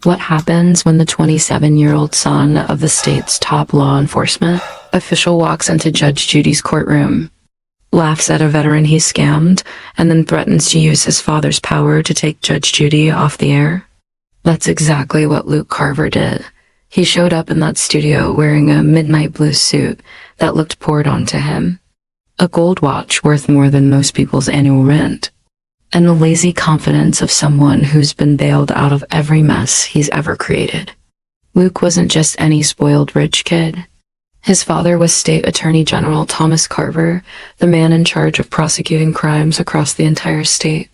What happens when the 27-year-old son of the state's top law enforcement official walks into Judge Judy's courtroom, laughs at a veteran he scammed, and then threatens to use his father's power to take Judge Judy off the air? That's exactly what Luke Carver did. He showed up in that studio wearing a midnight blue suit that looked poured onto him, a gold watch worth more than most people's annual rent, and the lazy confidence of someone who's been bailed out of every mess he's ever created. Luke wasn't just any spoiled rich kid. His father was State Attorney General Thomas Carver, the man in charge of prosecuting crimes across the entire state,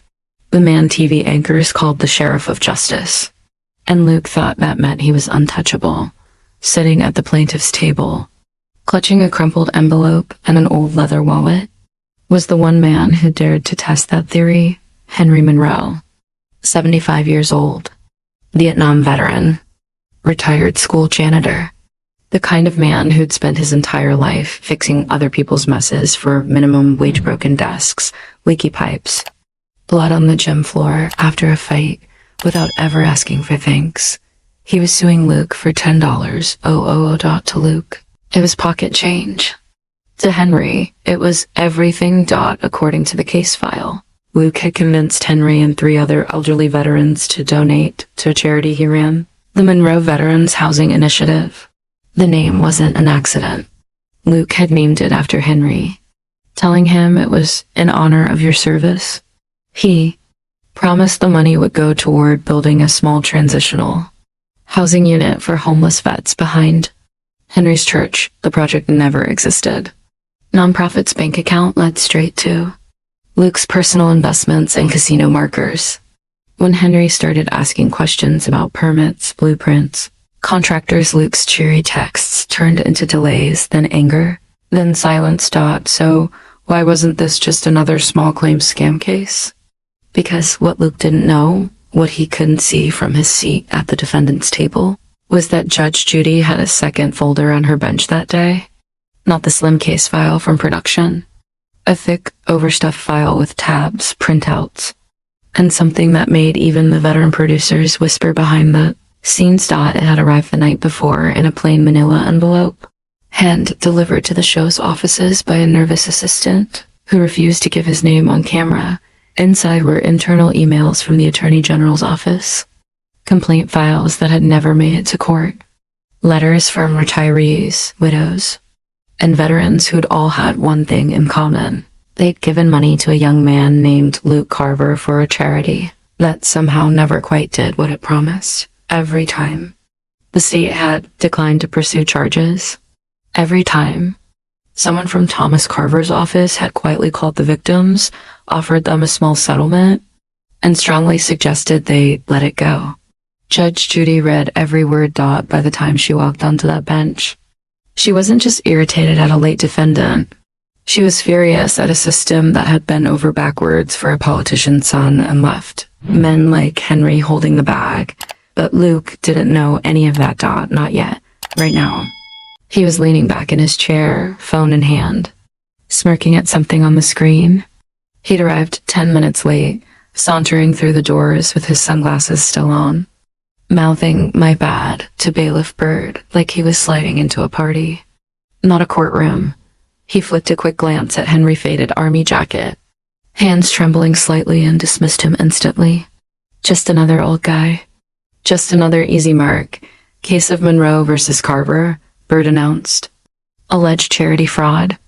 the man TV anchors called the Sheriff of Justice. And Luke thought that meant he was untouchable, sitting at the plaintiff's table, clutching a crumpled envelope and an old leather wallet, was the one man who dared to test that theory. Henry Monroe, 75 years old, Vietnam veteran, retired school janitor, the kind of man who'd spent his entire life fixing other people's messes for minimum wage broken desks, leaky pipes, blood on the gym floor after a fight without ever asking for thanks. He was suing Luke for $10 to Luke. It was pocket change. To Henry, it was everything. According to the case file, Luke had convinced Henry and 3 other elderly veterans to donate to a charity he ran, the Monroe Veterans Housing Initiative. The name wasn't an accident. Luke had named it after Henry, telling him it was in honor of your service. He promised the money would go toward building a small transitional housing unit for homeless vets behind Henry's church. The project never existed. Nonprofit's bank account led straight to Luke's personal investments and casino markers. When Henry started asking questions about permits, blueprints, contractors, Luke's cheery texts turned into delays, then anger, then silence. So why wasn't this just another small claims scam case? Because what Luke didn't know, what he couldn't see from his seat at the defendant's table, was that Judge Judy had a second folder on her bench that day. Not the slim case file from production. A thick, overstuffed file with tabs, printouts, and something that made even the veteran producers whisper behind the scenes. It had arrived the night before in a plain manila envelope, hand-delivered to the show's offices by a nervous assistant who refused to give his name on camera. Inside were internal emails from the Attorney General's office, complaint files that had never made it to court, letters from retirees, widows, and veterans who'd all had one thing in common. They'd given money to a young man named Luke Carver for a charity that somehow never quite did what it promised. Every time, the state had declined to pursue charges. Every time, someone from Thomas Carver's office had quietly called the victims, offered them a small settlement, and strongly suggested they let it go. Judge Judy read every word. By the time she walked onto that bench, she wasn't just irritated at a late defendant. She was furious at a system that had bent over backwards for a politician's son and left men like Henry holding the bag. But Luke didn't know any of that. Not yet. Right now. He was leaning back in his chair, phone in hand, smirking at something on the screen. He'd arrived 10 minutes late, sauntering through the doors with his sunglasses still on, mouthing "my bad" to Bailiff Bird like he was sliding into a party. Not a courtroom. He flicked a quick glance at Henry's faded army jacket, hands trembling slightly, and dismissed him instantly. Just another old guy. Just another easy mark. Case of Monroe versus Carver, Bird announced. Alleged charity fraud.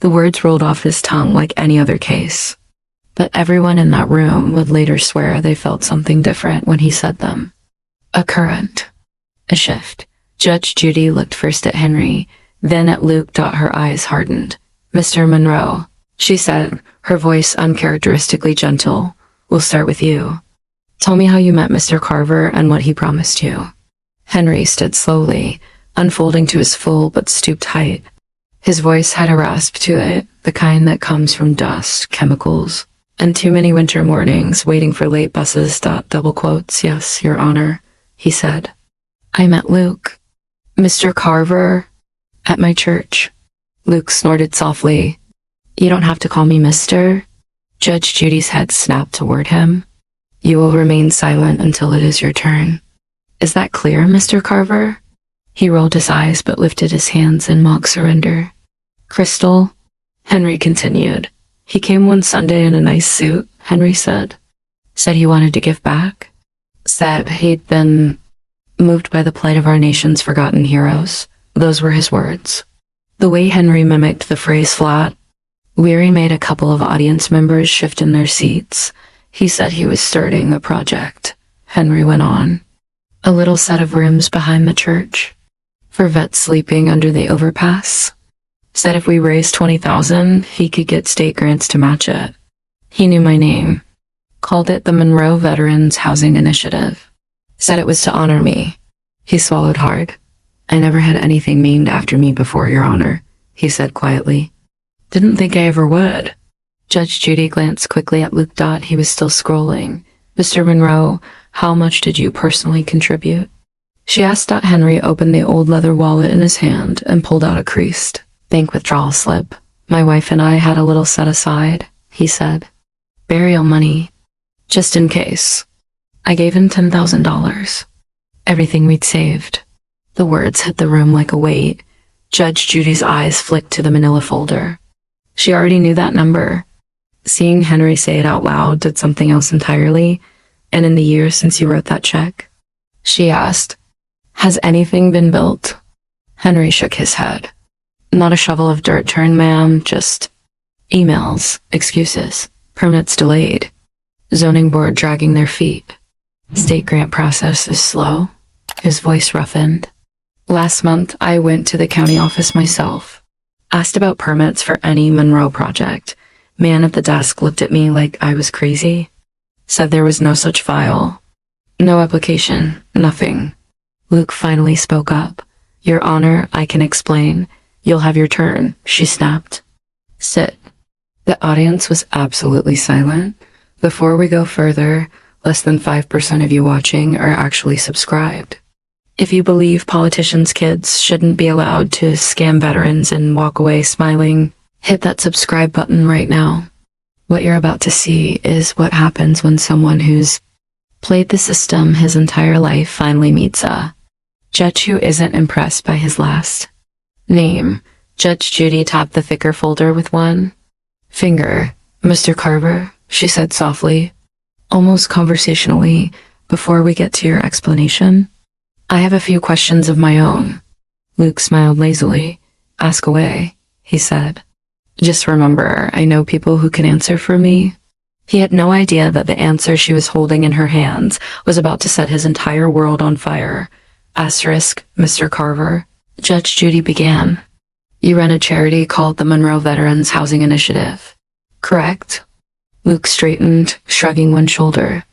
The words rolled off his tongue like any other case. But everyone in that room would later swear they felt something different when he said them. A current. A shift. Judge Judy looked first at Henry, then at Luke. Her eyes hardened. "Mr. Monroe," she said, her voice uncharacteristically gentle, "we'll start with you. Tell me how you met Mr. Carver and what he promised you." Henry stood slowly, unfolding to his full but stooped height. His voice had a rasp to it, the kind that comes from dust, chemicals, and too many winter mornings waiting for late buses. Double quotes. "Yes, Your Honor," he said. "I met Luke. Mr. Carver, at my church." Luke snorted softly. "You don't have to call me Mr." Judge Judy's head snapped toward him. "You will remain silent until it is your turn." Is that clear, Mr. Carver? He rolled his eyes but lifted his hands in mock surrender. Crystal, Henry continued. He came one Sunday in a nice suit, Henry said. Said he wanted to give back. Said he'd been moved by the plight of our nation's forgotten heroes. Those were his words. The way Henry mimicked the phrase flat, Weary made a couple of audience members shift in their seats. He said he was starting a project, Henry went on. A little set of rooms behind the church. For vets sleeping under the overpass. Said if we raised $20,000, he could get state grants to match it. He knew my name. Called it the Monroe Veterans Housing Initiative. Said it was to honor me. He swallowed hard. I never had anything named after me before, Your Honor, he said quietly. Didn't think I ever would. Judge Judy glanced quickly at Luke. He was still scrolling. Mr. Monroe, how much did you personally contribute? She asked. Henry opened the old leather wallet in his hand and pulled out a creased bank withdrawal slip. My wife and I had a little set aside, he said. Burial money. Just in case. I gave him $10,000. Everything we'd saved. The words hit the room like a weight. Judge Judy's eyes flicked to the manila folder. She already knew that number. Seeing Henry say it out loud did something else entirely. And in the years since you wrote that check? She asked. Has anything been built? Henry shook his head. Not a shovel of dirt turned, ma'am, just emails, excuses, permits delayed, zoning board dragging their feet. State grant process is slow. His voice roughened. Last month, I went to the county office myself. Asked about permits for any Monroe project. Man at the desk looked at me like I was crazy. Said there was no such file. No application, nothing. Luke finally spoke up. Your Honor, I can explain. You'll have your turn, she snapped. Sit. The audience was absolutely silent. Before we go further, less than 5% of you watching are actually subscribed. If you believe politicians' kids shouldn't be allowed to scam veterans and walk away smiling, hit that subscribe button right now. What you're about to see is what happens when someone who's played the system his entire life finally meets a judge who isn't impressed by his last name. Judge Judy tapped the thicker folder with one finger. Mr. Carver, she said softly, almost conversationally, before we get to your explanation. I have a few questions of my own. Luke smiled lazily. Ask away, he said. Just remember, I know people who can answer for me. He had no idea that the answer she was holding in her hands was about to set his entire world on fire. Asterisk, Mr. Carver. Judge Judy began. You run a charity called the Monroe Veterans Housing Initiative. Correct? Luke straightened, shrugging one shoulder.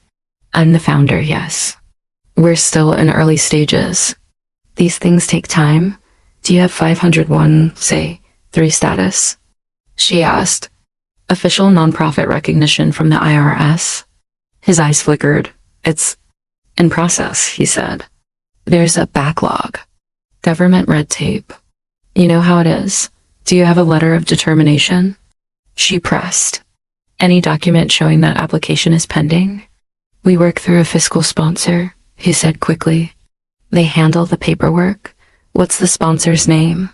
I'm the founder, yes. We're still in early stages. These things take time. Do you have 501, say, 3 status? She asked. Official nonprofit recognition from the IRS. His eyes flickered. It's in process, he said. There's a backlog. Government red tape. You know how it is. Do you have a letter of determination? She pressed. Any document showing that application is pending? We work through a fiscal sponsor, he said quickly. They handle the paperwork. What's the sponsor's name?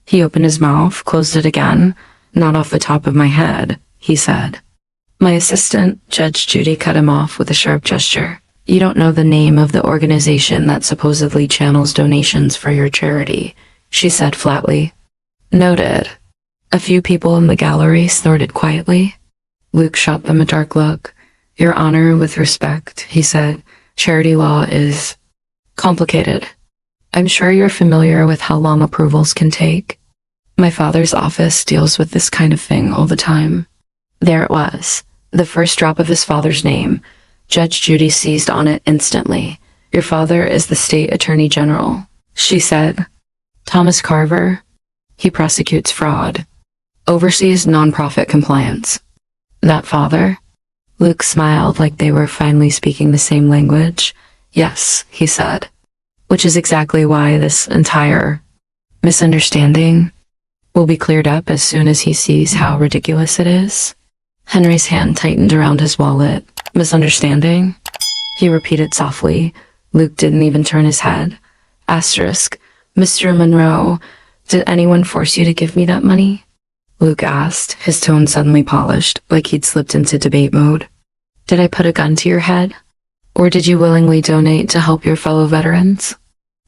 He opened his mouth, closed it again. Not off the top of my head, he said. My assistant, Judge Judy, cut him off with a sharp gesture. You don't know the name of the organization that supposedly channels donations for your charity, she said flatly. Noted. A few people in the gallery snorted quietly. Luke shot them a dark look. Your Honor, with respect, he said, charity law is complicated. I'm sure you're familiar with how long approvals can take. My father's office deals with this kind of thing all the time. There it was, the first drop of his father's name. Judge Judy seized on it instantly. Your father is the state attorney general, she said. Thomas Carver. He prosecutes fraud. Oversees nonprofit compliance. That father? Luke smiled like they were finally speaking the same language. Yes, he said. Which is exactly why this entire misunderstanding will be cleared up as soon as he sees how ridiculous it is. Henry's hand tightened around his wallet. Misunderstanding? He repeated softly. Luke didn't even turn his head. Asterisk. Mr. Monroe, did anyone force you to give me that money? Luke asked, his tone suddenly polished, like he'd slipped into debate mode. Did I put a gun to your head? Or did you willingly donate to help your fellow veterans?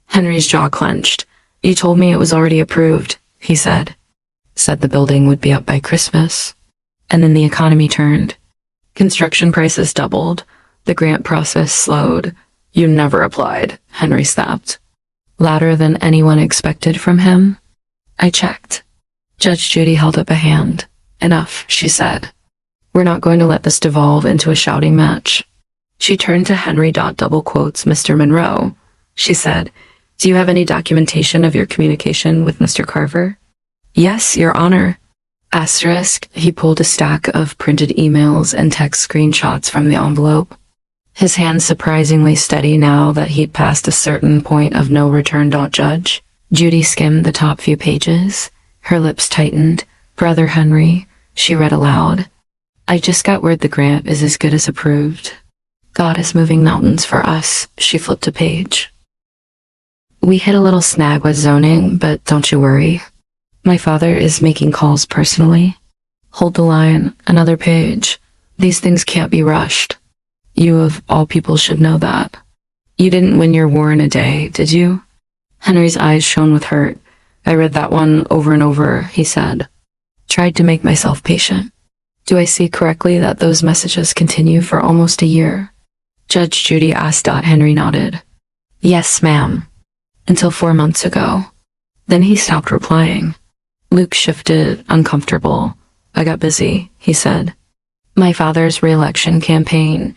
Henry's jaw clenched. You told me it was already approved, he said. Said the building would be up by Christmas. And then the economy turned. Construction prices doubled. The grant process slowed. You never applied, Henry snapped. Louder than anyone expected from him. I checked. Judge Judy held up a hand. Enough, she said. We're not going to let this devolve into a shouting match. She turned to Henry. Double quotes, Mr. Monroe. She said, do you have any documentation of your communication with Mr. Carver? Yes, Your Honor. Asterisk. He pulled a stack of printed emails and text screenshots from the envelope. His hand surprisingly steady now that he'd passed a certain point of no return. Judge Judy skimmed the top few pages. Her lips tightened. Brother Henry, she read aloud. I just got word the grant is as good as approved. God is moving mountains for us. She flipped a page. We hit a little snag with zoning, but don't you worry. My father is making calls personally. Hold the line. Another page. These things can't be rushed. You of all people should know that. You didn't win your war in a day, did you? Henry's eyes shone with hurt. I read that one over and over, he said. Tried to make myself patient. Do I see correctly that those messages continue for almost a year? Judge Judy asked. Henry nodded. Yes, ma'am. Until 4 months ago. Then he stopped replying. Luke shifted, uncomfortable. I got busy, he said. My father's re-election campaign.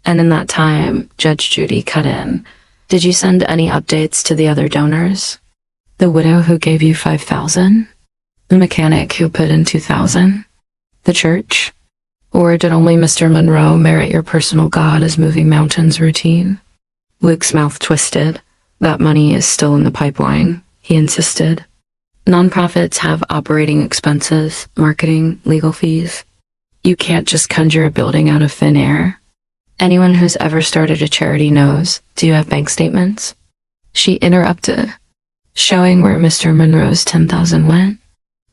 And in that time, Judge Judy cut in. Did you send any updates to the other donors? The widow who gave you $5,000? The mechanic who put in $2,000? The church? Or did only Mr. Monroe merit your personal God as moving mountains routine? Luke's mouth twisted. That money is still in the pipeline, he insisted. Nonprofits have operating expenses, marketing, legal fees. You can't just conjure a building out of thin air. Anyone who's ever started a charity knows. Do you have bank statements? She interrupted, showing where Mr. Monroe's $10,000 went.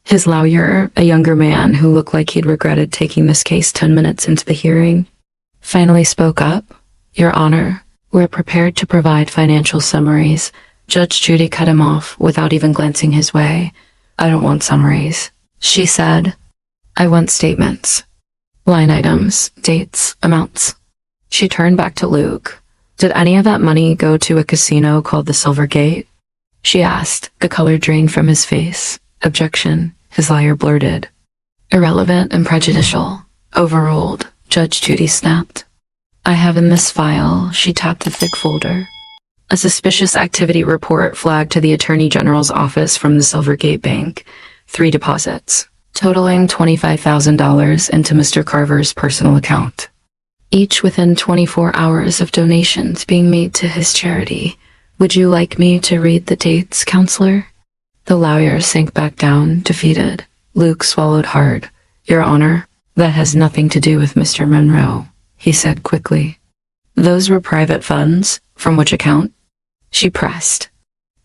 His lawyer, a younger man who looked like he'd regretted taking this case 10 minutes into the hearing, finally spoke up. Your Honor, we're prepared to provide financial summaries. Judge Judy cut him off without even glancing his way. I don't want summaries, she said. I want statements. Line items, dates, amounts. She turned back to Luke. Did any of that money go to a casino called the Silver Gate? She asked, the color drained from his face. Objection, his lawyer blurted. Irrelevant and prejudicial. Overruled, Judge Judy snapped. I have in this file, she tapped the thick folder, a suspicious activity report flagged to the Attorney General's office from the Silvergate Bank. 3 deposits, totaling $25,000 into Mr. Carver's personal account. Each within 24 hours of donations being made to his charity. Would you like me to read the dates, counselor? The lawyer sank back down, defeated. Luke swallowed hard. Your Honor, that has nothing to do with Mr. Monroe, he said quickly. Those were private funds. From which account? She pressed.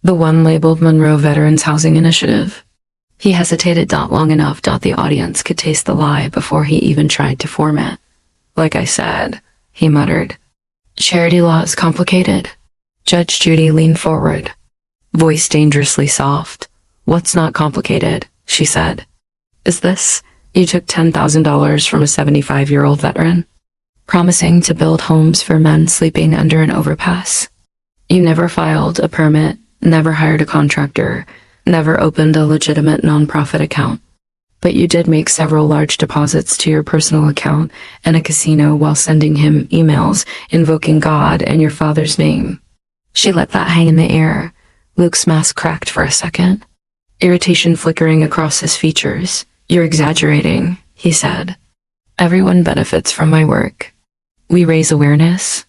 The one labeled Monroe Veterans Housing Initiative. He hesitated long enough the audience could taste the lie before he even tried to form it. Like I said, he muttered. Charity law is complicated. Judge Judy leaned forward, voice dangerously soft. What's not complicated, she said. Is this? You took $10,000 from a 75-year-old veteran, promising to build homes for men sleeping under an overpass. You never filed a permit, never hired a contractor, never opened a legitimate nonprofit account. But you did make several large deposits to your personal account and a casino while sending him emails invoking God and your father's name. She let that hang in the air. Luke's mask cracked for a second, irritation flickering across his features. You're exaggerating, he said. Everyone benefits from my work. We raise awareness.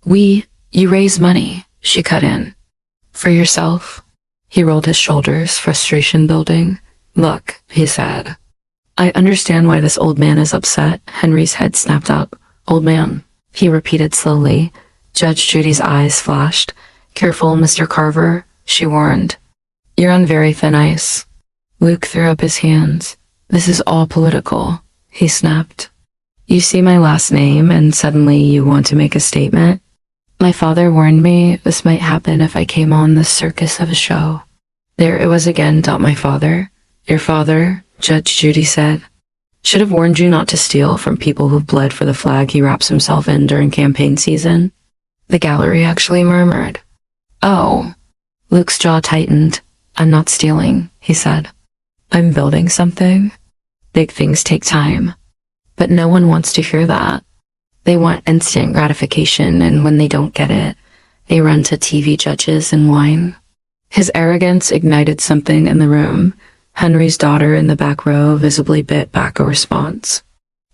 You raise money, she cut in. For yourself? He rolled his shoulders, frustration building. Look, he said. I understand why this old man is upset. Henry's head snapped up. Old man, he repeated slowly. Judge Judy's eyes flashed. Careful, Mr. Carver, she warned. You're on very thin ice. Luke threw up his hands. This is all political, he snapped. You see my last name and suddenly you want to make a statement? My father warned me this might happen if I came on the circus of a show. There it was again, my father. Your father, Judge Judy said, should have warned you not to steal from people who've bled for the flag he wraps himself in during campaign season. The gallery actually murmured. Oh. Luke's jaw tightened. I'm not stealing, he said. I'm building something. Big things take time. But no one wants to hear that. They want instant gratification, and when they don't get it, they run to TV judges and whine. His arrogance ignited something in the room. Henry's daughter in the back row visibly bit back a response.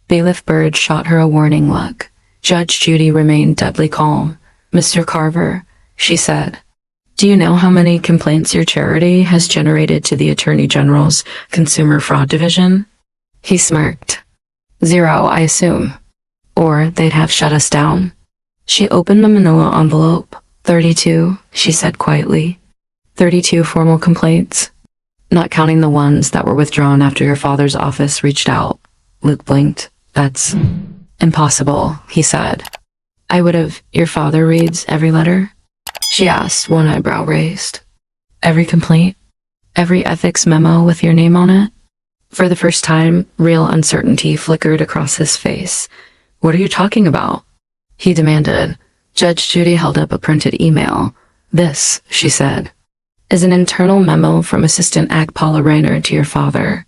Bailiff Bird shot her a warning look. Judge Judy remained deadly calm. Mr. Carver, she said, do you know how many complaints your charity has generated to the Attorney General's Consumer Fraud Division? He smirked. 0, I assume. Or they'd have shut us down. She opened the manila envelope. 32, she said quietly. 32 formal complaints. Not counting the ones that were withdrawn after your father's office reached out. Luke blinked. That's impossible, he said. I would have. Your father reads every letter? She asked, one eyebrow raised. Every complaint? Every ethics memo with your name on it? For the first time, real uncertainty flickered across his face. What are you talking about? He demanded. Judge Judy held up a printed email. This, she said, is an internal memo from Assistant Ag Paula Reiner to your father,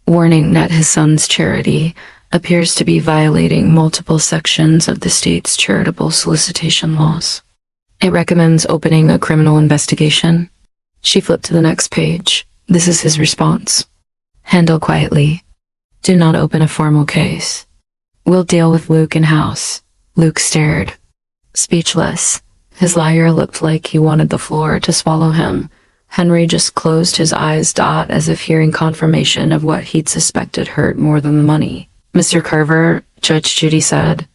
warning that his son's charity appears to be violating multiple sections of the state's charitable solicitation laws. It recommends opening a criminal investigation. She flipped to the next page. This is his response. Handle quietly. Do not open a formal case. We'll deal with Luke in-house. Luke stared. Speechless. His liar looked like he wanted the floor to swallow him. Henry just closed his eyes, as if hearing confirmation of what he'd suspected hurt more than the money. Mr. Carver, Judge Judy said,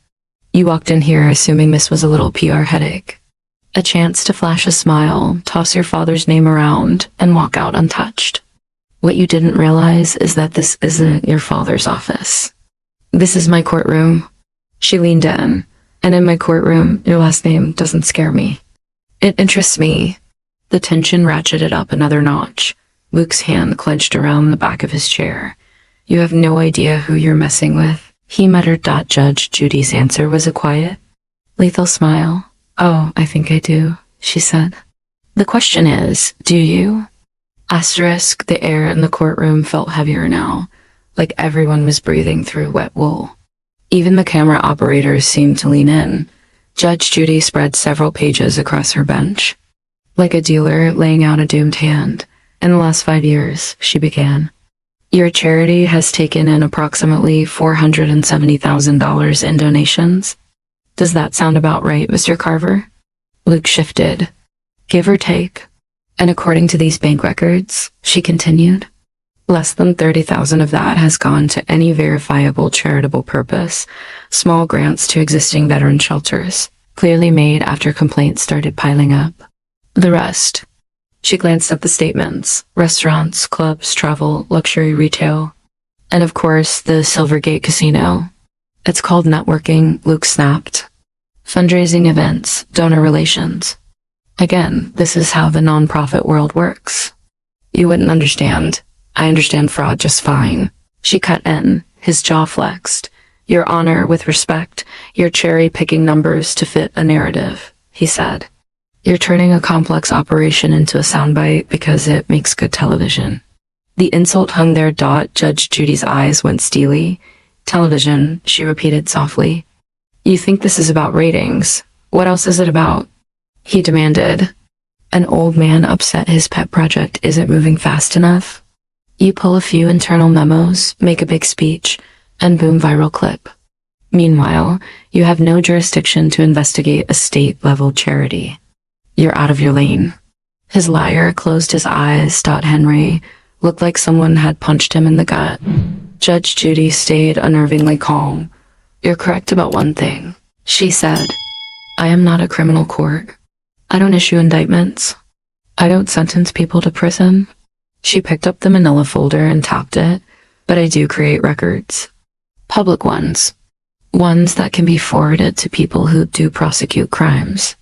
you walked in here assuming this was a little PR headache. A chance to flash a smile, toss your father's name around, and walk out untouched. What you didn't realize is that this isn't your father's office. This is my courtroom. She leaned in. And in my courtroom, your last name doesn't scare me. It interests me. The tension ratcheted up another notch. Luke's hand clenched around the back of his chair. You have no idea who you're messing with, he muttered. Judge Judy's answer was a quiet, lethal smile. Oh, I think I do, she said. The question is, do you? Asterisk, the air in the courtroom felt heavier now, like everyone was breathing through wet wool. Even the camera operators seemed to lean in. Judge Judy spread several pages across her bench. Like a dealer laying out a doomed hand. In the last 5 years, she began. Your charity has taken in approximately $470,000 in donations. Does that sound about right, Mr. Carver? Luke shifted. Give or take. And according to these bank records, she continued, less than $30,000 of that has gone to any verifiable charitable purpose, small grants to existing veteran shelters, clearly made after complaints started piling up. The rest. She glanced at the statements, restaurants, clubs, travel, luxury retail, and of course, the Silvergate Casino. It's called networking, Luke snapped. Fundraising events, donor relations. Again, this is how the nonprofit world works. You wouldn't understand. I understand fraud just fine. She cut in, his jaw flexed. Your honor, with respect, you're cherry-picking numbers to fit a narrative, he said. You're turning a complex operation into a soundbite because it makes good television. The insult hung there. Judge Judy's eyes went steely. Television, she repeated softly. You think this is about ratings. What else is it about? He demanded. An old man upset his pet project isn't moving fast enough. You pull a few internal memos, make a big speech, and boom, viral clip. Meanwhile, you have no jurisdiction to investigate a state-level charity. You're out of your lane. His liar closed his eyes. Henry looked like someone had punched him in the gut. Judge Judy stayed unnervingly calm. You're correct about one thing, she said. I am not a criminal court. I don't issue indictments. I don't sentence people to prison. She picked up the manila folder and tapped it, but I do create records. Public ones. Ones that can be forwarded to people who do prosecute crimes.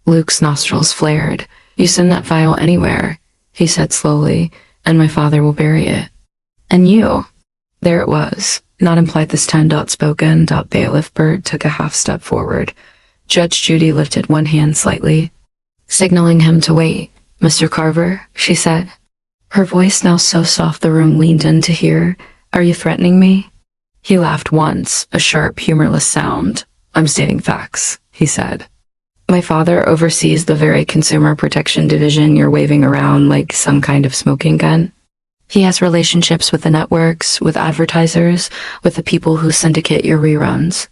Luke's nostrils flared. You send that file anywhere, he said slowly, and my father will bury it. And you. There it was. Not implied this time. Spoken. Bailiff Bird took a half step forward. Judge Judy lifted one hand slightly, signaling him to wait. Mr. Carver, she said. Her voice now so soft the room leaned in to hear. Are you threatening me? He laughed once, a sharp, humorless sound. I'm stating facts, he said. My father oversees the very consumer protection division you're waving around like some kind of smoking gun. He has relationships with the networks, with advertisers, with the people who syndicate your reruns.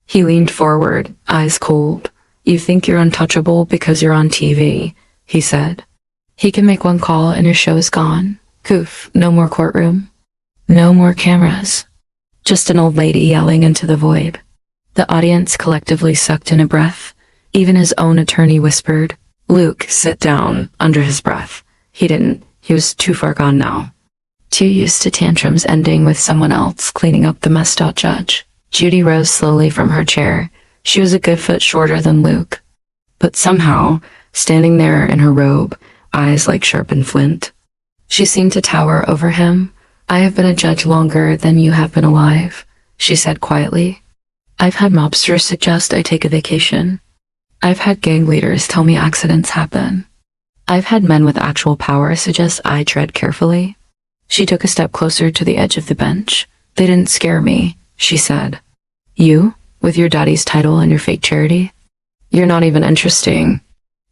He leaned forward, eyes cold. You think you're untouchable because you're on TV, he said. He can make one call and your show is gone. Poof, no more courtroom. No more cameras. Just an old lady yelling into the void. The audience collectively sucked in a breath. Even his own attorney whispered, Luke, sit down, under his breath. He didn't. He was too far gone now. Too used to tantrums ending with someone else cleaning up the messed up judge. Judy rose slowly from her chair. She was a good foot shorter than Luke. But somehow, standing there in her robe, eyes like sharpened flint, she seemed to tower over him. I have been a judge longer than you have been alive, she said quietly. I've had mobsters suggest I take a vacation. I've had gang leaders tell me accidents happen. I've had men with actual power suggest I tread carefully. She took a step closer to the edge of the bench. They didn't scare me, she said. You, with your daddy's title and your fake charity? You're not even interesting.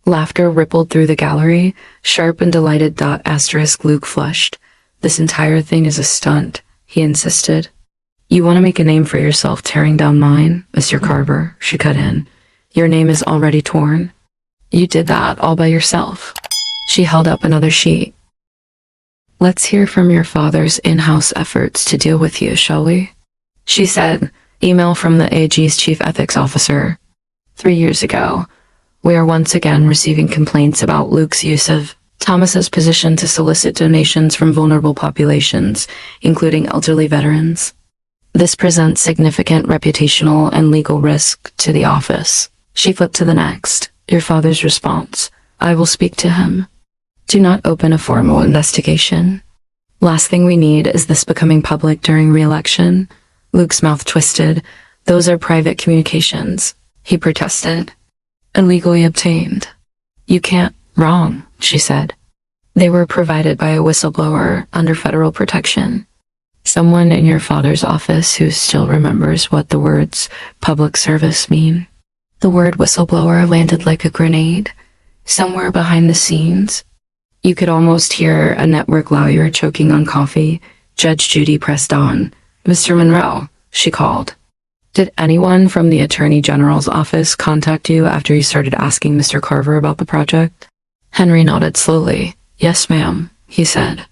Laughter rippled through the gallery, sharp and delighted. Luke flushed. This entire thing is a stunt, he insisted. You want to make a name for yourself tearing down mine, Mr. Carver, she cut in. Your name is already torn. You did that all by yourself. She held up another sheet. Let's hear from your father's in-house efforts to deal with you, shall we? She said, email from the AG's chief ethics officer. 3 years ago, we are once again receiving complaints about Luke's use of Thomas's position to solicit donations from vulnerable populations, including elderly veterans. This presents significant reputational and legal risk to the office. She flipped to the next. Your father's response. I will speak to him. Do not open a formal investigation. Last thing we need is this becoming public during re-election. Luke's mouth twisted. Those are private communications, he protested. Illegally obtained. You can't. Wrong, she said. They were provided by a whistleblower under federal protection. Someone in your father's office who still remembers what the words public service mean. The word whistleblower landed like a grenade, somewhere behind the scenes. You could almost hear a network lawyer choking on coffee. Judge Judy pressed on. Mr. Monroe, she called. Did anyone from the Attorney General's office contact you after you started asking Mr. Carver about the project? Henry nodded slowly. Yes, ma'am, he said.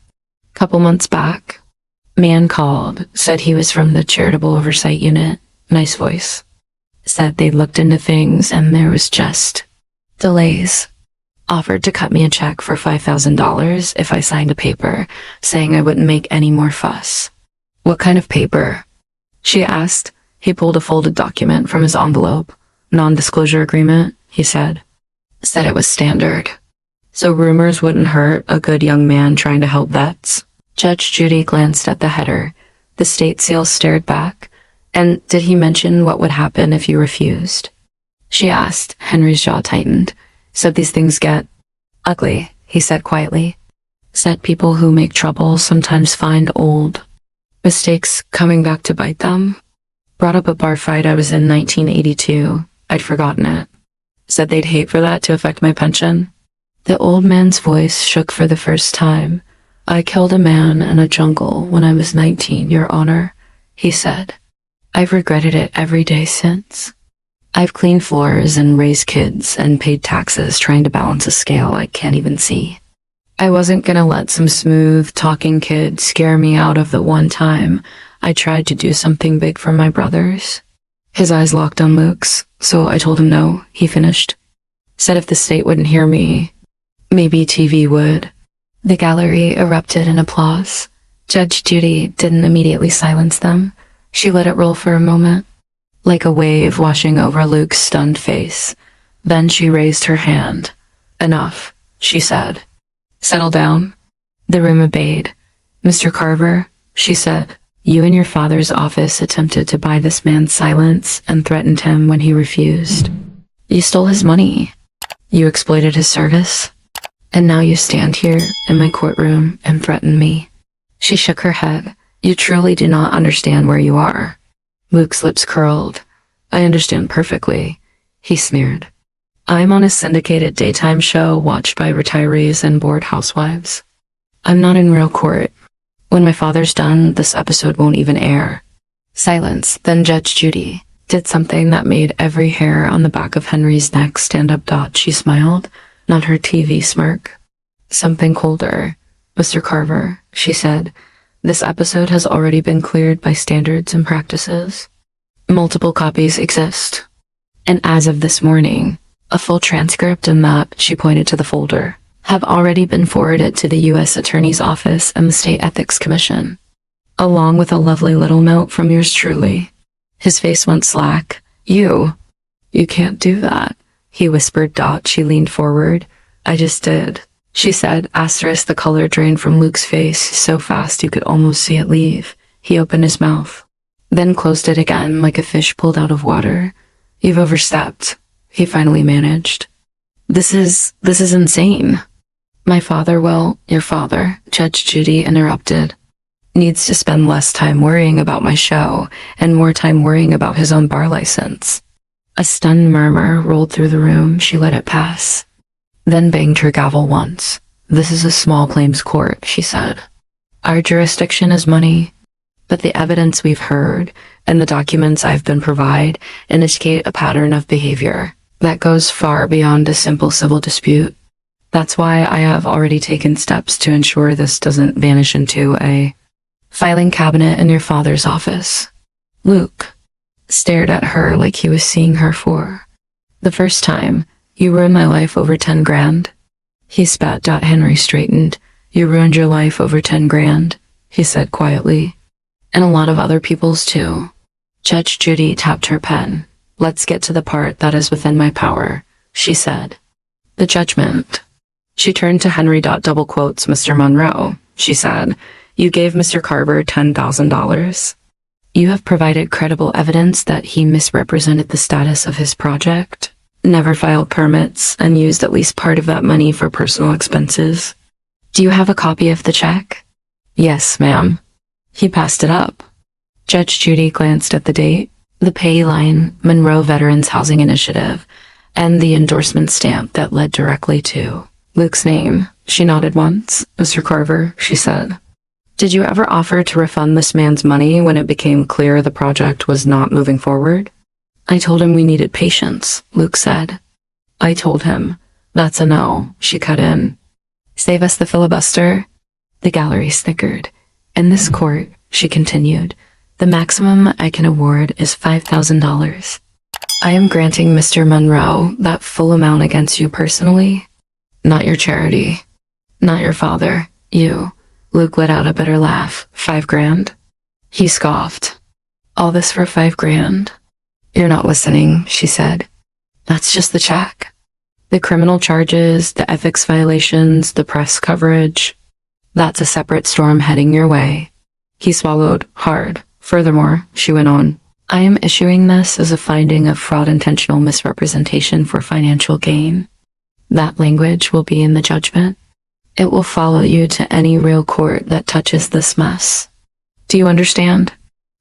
Couple months back. Man called, said he was from the Charitable Oversight Unit. Nice voice. Said they looked into things and there was just delays. Offered to cut me a check for $5,000 if I signed a paper saying I wouldn't make any more fuss. What kind of paper? She asked. He pulled a folded document from his envelope. Non-disclosure agreement, he said. Said it was standard. So rumors wouldn't hurt a good young man trying to help vets. Judge Judy glanced at the header. The state seal stared back. And did he mention what would happen if you refused? She asked. Henry's jaw tightened. Said these things get ugly, he said quietly. Said people who make trouble sometimes find old mistakes coming back to bite them. Brought up a bar fight I was in 1982. I'd forgotten it. Said they'd hate for that to affect my pension. The old man's voice shook for the first time. I killed a man in a jungle when I was 19, Your Honor, he said. I've regretted it every day since. I've cleaned floors and raised kids and paid taxes trying to balance a scale I can't even see. I wasn't gonna let some smooth-talking kid scare me out of the one time I tried to do something big for my brothers. His eyes locked on Luke's. So I told him no, he finished. Said if the state wouldn't hear me, maybe TV would. The gallery erupted in applause. Judge Judy didn't immediately silence them. She let it roll for a moment, like a wave washing over Luke's stunned face. Then she raised her hand. Enough, she said. Settle down. The room obeyed. Mr. Carver, she said, you and your father's office attempted to buy this man's silence and threatened him when he refused. You stole his money. You exploited his service. And now you stand here in my courtroom and threaten me. She shook her head. You truly do not understand where you are. Luke's lips curled. I understand perfectly, he sneered. I'm on a syndicated daytime show watched by retirees and bored housewives. I'm not in real court. When my father's done, this episode won't even air. Silence. Then Judge Judy did something that made every hair on the back of Henry's neck stand up. She smiled, not her TV smirk. Something colder. Mr. Carver, she said, this episode has already been cleared by standards and practices. Multiple copies exist. And as of this morning, a full transcript and map, she pointed to the folder, have already been forwarded to the U.S. Attorney's Office and the State Ethics Commission, along with a lovely little note from yours truly. His face went slack. You can't do that, he whispered. She leaned forward. I just did, she said. Asterisk. The color drained from Luke's face so fast you could almost see it leave. He opened his mouth, then closed it again like a fish pulled out of water. You've overstepped, he finally managed. This is insane. My father, well, your father, Judge Judy interrupted, needs to spend less time worrying about my show and more time worrying about his own bar license. A stunned murmur rolled through the room. She let it pass, then banged her gavel once. This is a small claims court, she said. Our jurisdiction is money, but the evidence we've heard and the documents I've been provided indicate a pattern of behavior that goes far beyond a simple civil dispute. That's why I have already taken steps to ensure this doesn't vanish into a filing cabinet in your father's office. Luke stared at her like he was seeing her for the first time. You ruined my life over 10 grand. He spat. Henry straightened. You ruined your life over 10 grand, he said quietly. And a lot of other people's too. Judge Judy tapped her pen. Let's get to the part that is within my power, she said. The judgment. She turned to Henry. Double quotes, Mr. Monroe, she said. You gave Mr. Carver $10,000. You have provided credible evidence that he misrepresented the status of his project, never filed permits, and used at least part of that money for personal expenses. Do you have a copy of the check? Yes, ma'am. He passed it up. Judge Judy glanced at the date, the pay line, Monroe Veterans Housing Initiative, and the endorsement stamp that led directly to Luke's name. She nodded once. Mr. Carver, she said. Did you ever offer to refund this man's money when it became clear the project was not moving forward? I told him we needed patience, Luke said. I told him. That's a no, she cut in. Save us the filibuster? The gallery snickered. In this court, she continued, the maximum I can award is $5,000. I am granting Mr. Monroe that full amount against you personally, not your charity, not your father, you. Luke let out a bitter laugh. 5 grand? He scoffed. All this for 5 grand? You're not listening, she said. That's just the check. The criminal charges, the ethics violations, the press coverage. That's a separate storm heading your way. He swallowed hard. Furthermore, she went on, I am issuing this as a finding of fraud, intentional misrepresentation for financial gain. That language will be in the judgment. It will follow you to any real court that touches this mess. Do you understand?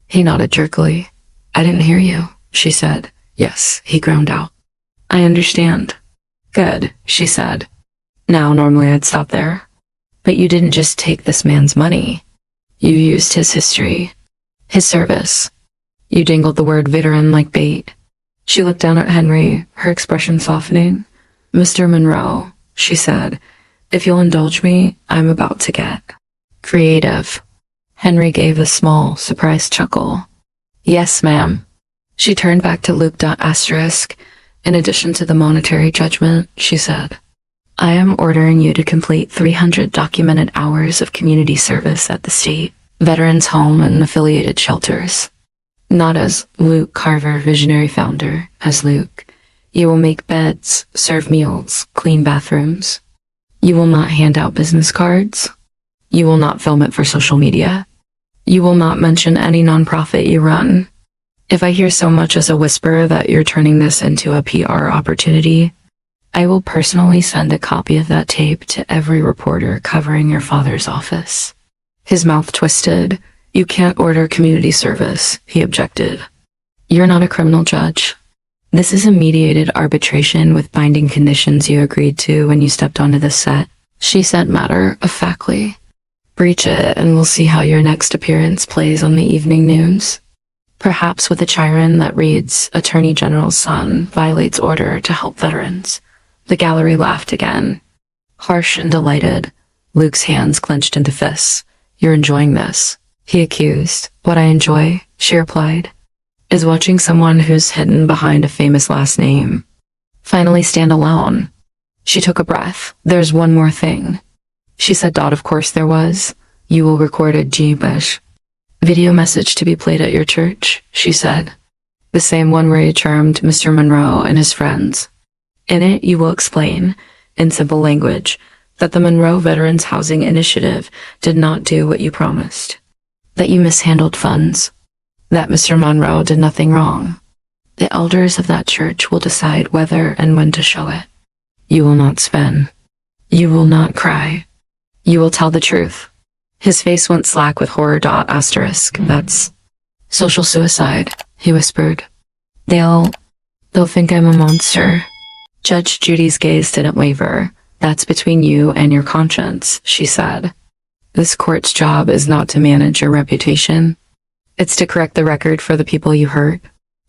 He nodded jerkily. I didn't hear you, she said. Yes, he groaned out. I understand. Good, she said. Now, normally I'd stop there. But you didn't just take this man's money. You used his history, his service. You dangled the word veteran like bait. She looked down at Henry, her expression softening. Mr. Monroe, she said, if you'll indulge me, I'm about to get creative. Henry gave a small, surprised chuckle. Yes, ma'am. She turned back to Luke. Asterisk. In addition to the monetary judgment, she said, I am ordering you to complete 300 documented hours of community service at the state, veterans home, and affiliated shelters. Not as Luke Carver, visionary founder, as Luke. You will make beds, serve meals, clean bathrooms. You will not hand out business cards. You will not film it for social media. You will not mention any nonprofit you run. If I hear so much as a whisper that you're turning this into a PR opportunity, I will personally send a copy of that tape to every reporter covering your father's office. His mouth twisted. You can't order community service, he objected. You're not a criminal judge. This is a mediated arbitration with binding conditions you agreed to when you stepped onto the set, she said matter-of-factly. Breach it and we'll see how your next appearance plays on the evening news. Perhaps with a chyron that reads, Attorney General's son violates order to help veterans. The gallery laughed again. Harsh and delighted, Luke's hands clenched into fists. You're enjoying this, he accused. What I enjoy, she replied, is watching someone who's hidden behind a famous last name finally stand alone. She took a breath. There's one more thing, she said. Of course there was. You will record a G-Bush video message to be played at your church, she said. The same one where you charmed Mr. Monroe and his friends. In it, you will explain, in simple language, that the Monroe Veterans Housing Initiative did not do what you promised. That you mishandled funds. That Mr. Monroe did nothing wrong. The elders of that church will decide whether and when to show it. You will not spin. You will not cry. You will tell the truth. His face went slack with horror. Asterisk. That's social suicide, he whispered. They'll think I'm a monster. Judge Judy's gaze didn't waver. That's between you and your conscience, she said. This court's job is not to manage your reputation. It's to correct the record for the people you hurt.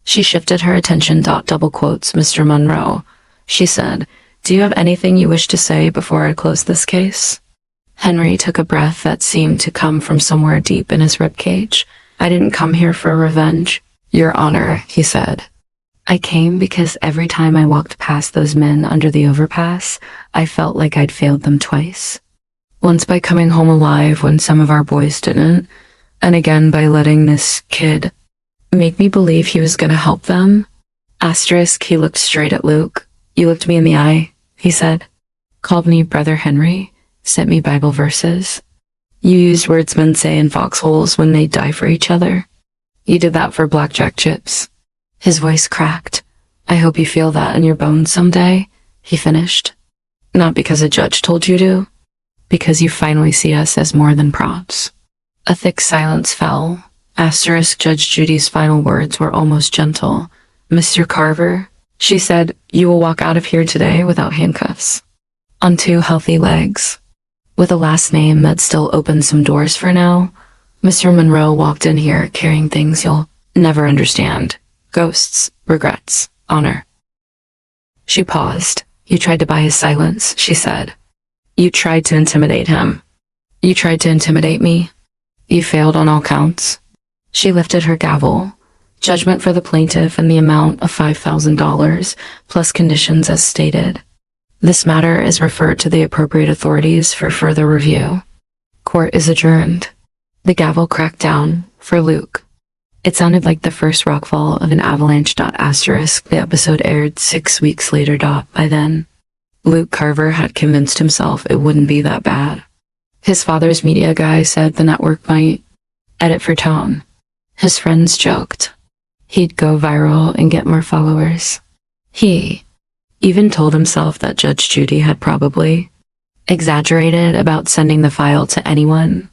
She shifted her attention. Double quotes, Mr. Monroe, she said. Do you have anything you wish to say before I close this case? Henry took a breath that seemed to come from somewhere deep in his ribcage. I didn't come here for revenge, Your Honor, he said. I came because every time I walked past those men under the overpass, I felt like I'd failed them twice. Once by coming home alive when some of our boys didn't, and again by letting this kid make me believe he was gonna help them. Asterisk. He looked straight at Luke. You looked me in the eye, he said. Called me Brother Henry, sent me Bible verses. You used words men say in foxholes when they die for each other. You did that for blackjack chips. His voice cracked. I hope you feel that in your bones someday, he finished. Not because a judge told you to, because you finally see us as more than props. A thick silence fell. Asterisk. Judge Judy's final words were almost gentle. Mr. Carver, she said, you will walk out of here today without handcuffs. On 2 healthy legs. With a last name that still opened some doors for now, Mr. Monroe walked in here carrying things you'll never understand. Ghosts, regrets, honor. She paused. You tried to buy his silence, she said. You tried to intimidate him. You tried to intimidate me. You failed on all counts. She lifted her gavel. Judgment for the plaintiff in the amount of $5,000, plus conditions as stated. This matter is referred to the appropriate authorities for further review. Court is adjourned. The gavel cracked down for Luke. It sounded like the first rockfall of an avalanche. Asterisk. The episode aired 6 weeks later. By then, Luke Carver had convinced himself it wouldn't be that bad. His father's media guy said the network might edit for tone. His friends joked he'd go viral and get more followers. He even told himself that Judge Judy had probably exaggerated about sending the file to anyone.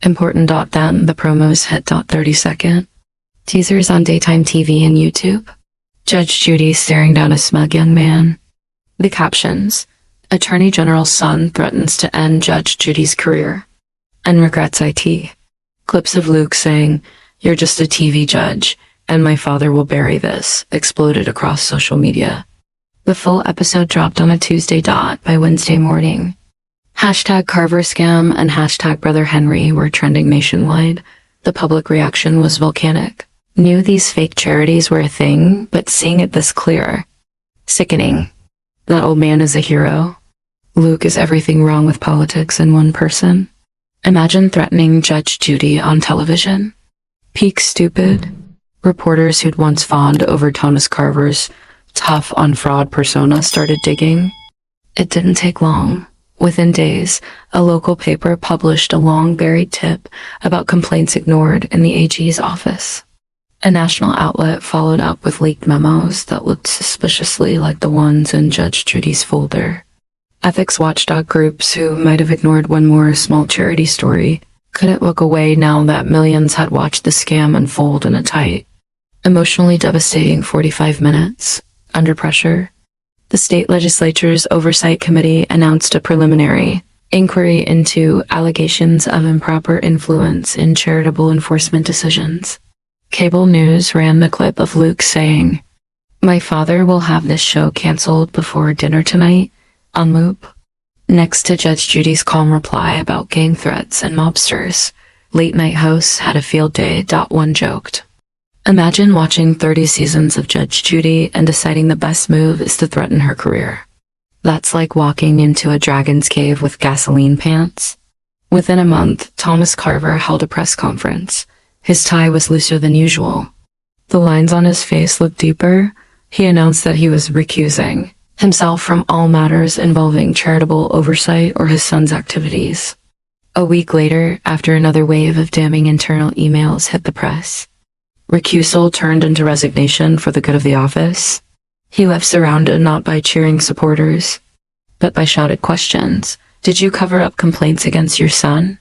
Important. Then the promos hit. 30-second teasers on daytime TV and YouTube. Judge Judy staring down a smug young man. The captions. Attorney General's son threatens to end Judge Judy's career and regrets IT. Clips of Luke saying, you're just a TV judge, and my father will bury this, exploded across social media. The full episode dropped on a Tuesday. By Wednesday morning. Hashtag Carver scam and hashtag Brother Henry were trending nationwide. The public reaction was volcanic. Knew these fake charities were a thing, but seeing it this clear. Sickening. That old man is a hero. Luke is everything wrong with politics in one person. Imagine threatening Judge Judy on television. Peak stupid. Reporters who'd once fawned over Thomas Carver's tough on fraud persona started digging. It didn't take long. Within days, a local paper published a long-buried tip about complaints ignored in the AG's office. A national outlet followed up with leaked memos that looked suspiciously like the ones in Judge Judy's folder. Ethics watchdog groups who might have ignored one more small charity story couldn't look away now that millions had watched the scam unfold in a tight, emotionally devastating 45 minutes. Under pressure, the state legislature's oversight committee announced a preliminary inquiry into allegations of improper influence in charitable enforcement decisions. Cable news ran the clip of Luke saying, "My father will have this show canceled before dinner tonight," on loop. Next to Judge Judy's calm reply about gang threats and mobsters, late-night hosts had a field day. One joked, "Imagine watching 30 seasons of Judge Judy and deciding the best move is to threaten her career. That's like walking into a dragon's cave with gasoline pants." Within a month, Thomas Carver held a press conference. His tie was looser than usual. The lines on his face looked deeper. He announced that he was recusing himself from all matters involving charitable oversight or his son's activities. A week later, after another wave of damning internal emails hit the press, recusal turned into resignation for the good of the office. He left surrounded not by cheering supporters, but by shouted questions. Did you cover up complaints against your son?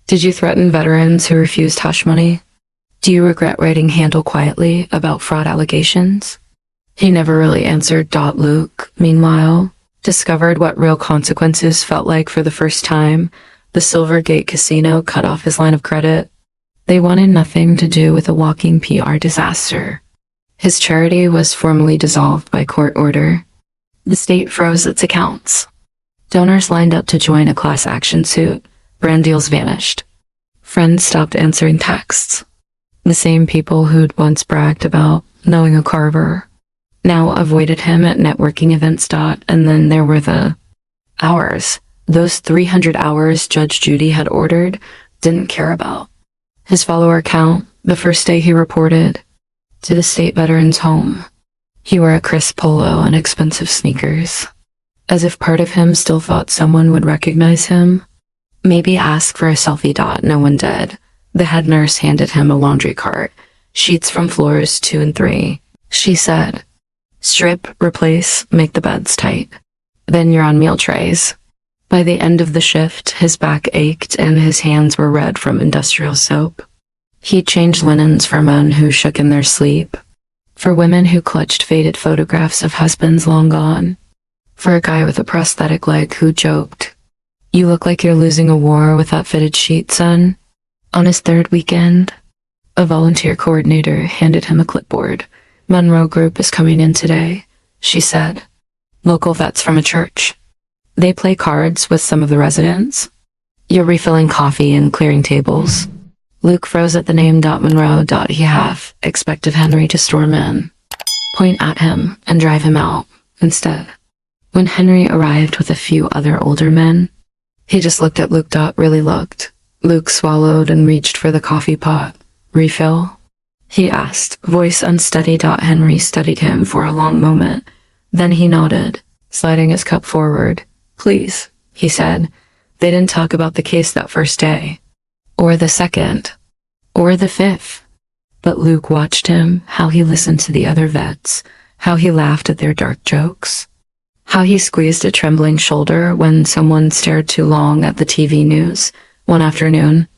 Did you threaten veterans who refused hush money? Do you regret writing Handle quietly about fraud allegations? He never really answered. Luke, meanwhile, discovered what real consequences felt like for the first time. The Silvergate Casino cut off his line of credit. They wanted nothing to do with a walking PR disaster. His charity was formally dissolved by court order. The state froze its accounts. Donors lined up to join a class action suit. Brand deals vanished. Friends stopped answering texts. The same people who'd once bragged about knowing a Carver now avoided him at networking events. And then there were the hours. Those 300 hours Judge Judy had ordered, didn't care about. His follower count, the first day he reported to the state veteran's home. He wore a crisp polo and expensive sneakers, as if part of him still thought someone would recognize him. Maybe ask for a selfie. No one did. The head nurse handed him a laundry cart, sheets from floors 2 and 3. She said, "Strip, replace, make the beds tight. Then you're on meal trays." By the end of the shift, his back ached and his hands were red from industrial soap. He'd changed linens for men who shook in their sleep, for women who clutched faded photographs of husbands long gone, for a guy with a prosthetic leg who joked, "You look like you're losing a war with that fitted sheet, son." On his third weekend, a volunteer coordinator handed him a clipboard. "Monroe Group is coming in today," she said. "Local vets from a church. They play cards with some of the residents. You're refilling coffee and clearing tables." Luke froze at the name. Monroe. He half expected Henry to storm in, point at him, and drive him out. Instead, when Henry arrived with a few other older men, he just looked at Luke. Really looked. Luke swallowed and reached for the coffee pot. "Refill?" he asked, voice unsteady. Henry studied him for a long moment. Then he nodded, sliding his cup forward. "Please," he said. They didn't talk about the case that first day, or the second, or the 5th. But Luke watched him, how he listened to the other vets, how he laughed at their dark jokes, how he squeezed a trembling shoulder when someone stared too long at the TV news. One afternoon,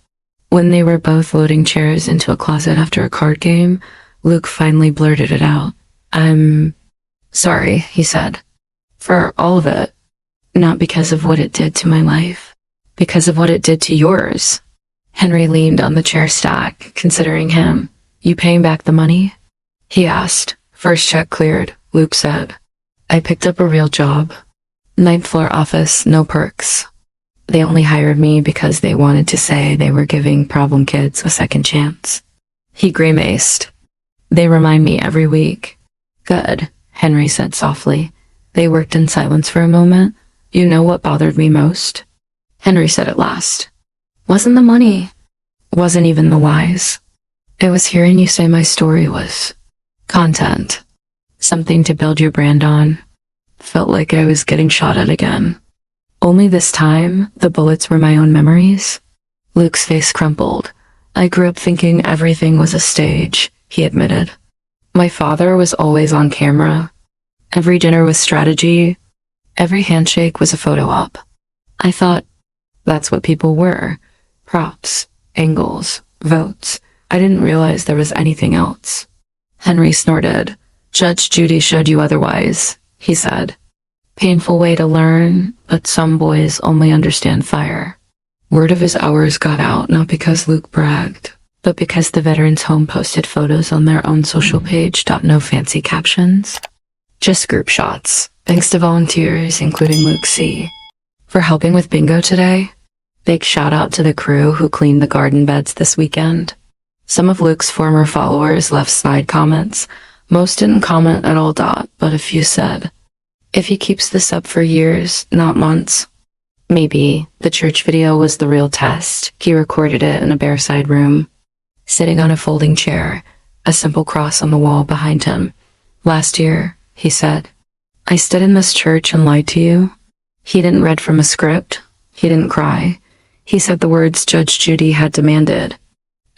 when they were both loading chairs into a closet after a card game, Luke finally blurted it out. "I'm sorry," he said, "for all of it. Not because of what it did to my life, because of what it did to yours." Henry leaned on the chair stack, considering him. "You paying back the money?" he asked. "First check cleared," Luke said. "I picked up a real job. 9th floor office, no perks. They only hired me because they wanted to say they were giving problem kids a second chance." He grimaced. They remind me every week. Good, Henry said softly. They worked in silence for a moment. You know what bothered me most? Henry said at last. Wasn't the money. Wasn't even the lies. It was hearing you say my story was content. Something to build your brand on. Felt like I was getting shot at again. Only this time, the bullets were my own memories. Luke's face crumpled. I grew up thinking everything was a stage, he admitted. My father was always on camera. Every dinner was strategy. Every handshake was a photo op. I thought that's what people were. Props, angles, votes. I didn't realize there was anything else. Henry snorted. Judge Judy showed you otherwise, he said. Painful way to learn, but some boys only understand fire. Word of his hours got out not because Luke bragged, but because the veterans' home posted photos on their own social page. No fancy captions. Just group shots. Thanks to volunteers, including Luke C. for helping with bingo today. Big shout out to the crew who cleaned the garden beds this weekend. Some of Luke's former followers left snide comments. Most didn't comment at all. But a few said, if he keeps this up for years, not months. Maybe the church video was the real test. He recorded it in a bearside room, sitting on a folding chair, a simple cross on the wall behind him. Last year, he said, I stood in this church and lied to you. He didn't read from a script. He didn't cry. He said the words Judge Judy had demanded,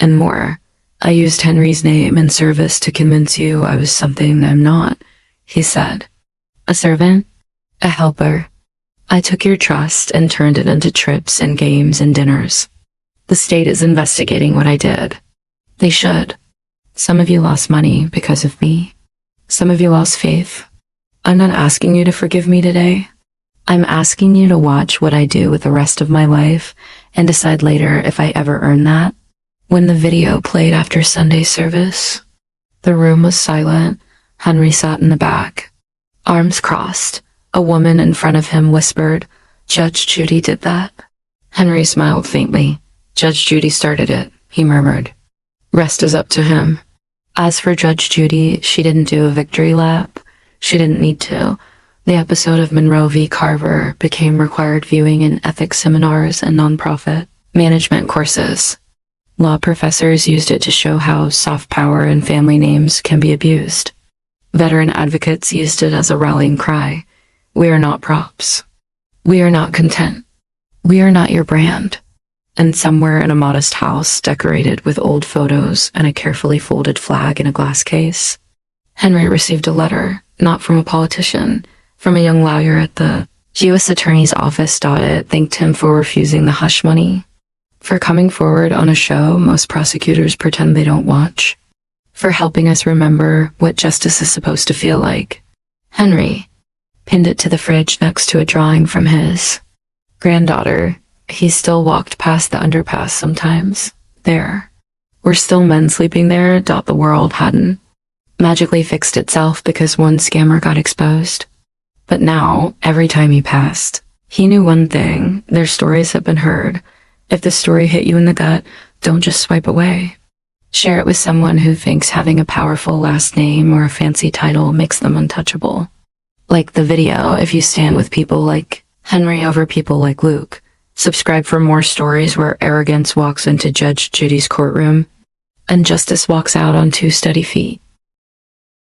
and more. I used Henry's name and service to convince you I was something I'm not, he said. A servant? A helper. I took your trust and turned it into trips and games and dinners. The state is investigating what I did. They should. Some of you lost money because of me. Some of you lost faith. I'm not asking you to forgive me today. I'm asking you to watch what I do with the rest of my life and decide later if I ever earn that. When the video played after Sunday service, the room was silent. Henry sat in the back, arms crossed. A woman in front of him whispered, Judge Judy did that. Henry smiled faintly. Judge Judy started it, he murmured. Rest is up to him. As for Judge Judy, she didn't do a victory lap. She didn't need to. The episode of Monroe v. Carver became required viewing in ethics seminars and nonprofit management courses. Law professors used it to show how soft power and family names can be abused. Veteran advocates used it as a rallying cry. We are not props. We are not content. We are not your brand. And somewhere in a modest house decorated with old photos and a carefully folded flag in a glass case, Henry received a letter, not from a politician, from a young lawyer at the U.S. Attorney's Office. It thanked him for refusing the hush money, for coming forward on a show most prosecutors pretend they don't watch, for helping us remember what justice is supposed to feel like. Henry pinned it to the fridge next to a drawing from his granddaughter. He still walked past the underpass sometimes. There were still men sleeping there. The world hadn't magically fixed itself because one scammer got exposed. But now, every time he passed, he knew one thing. Their stories have been heard. If the story hit you in the gut, don't just swipe away. Share it with someone who thinks having a powerful last name or a fancy title makes them untouchable. Like the video if you stand with people like Henry over people like Luke. Subscribe for more stories where arrogance walks into Judge Judy's courtroom and justice walks out on two steady feet.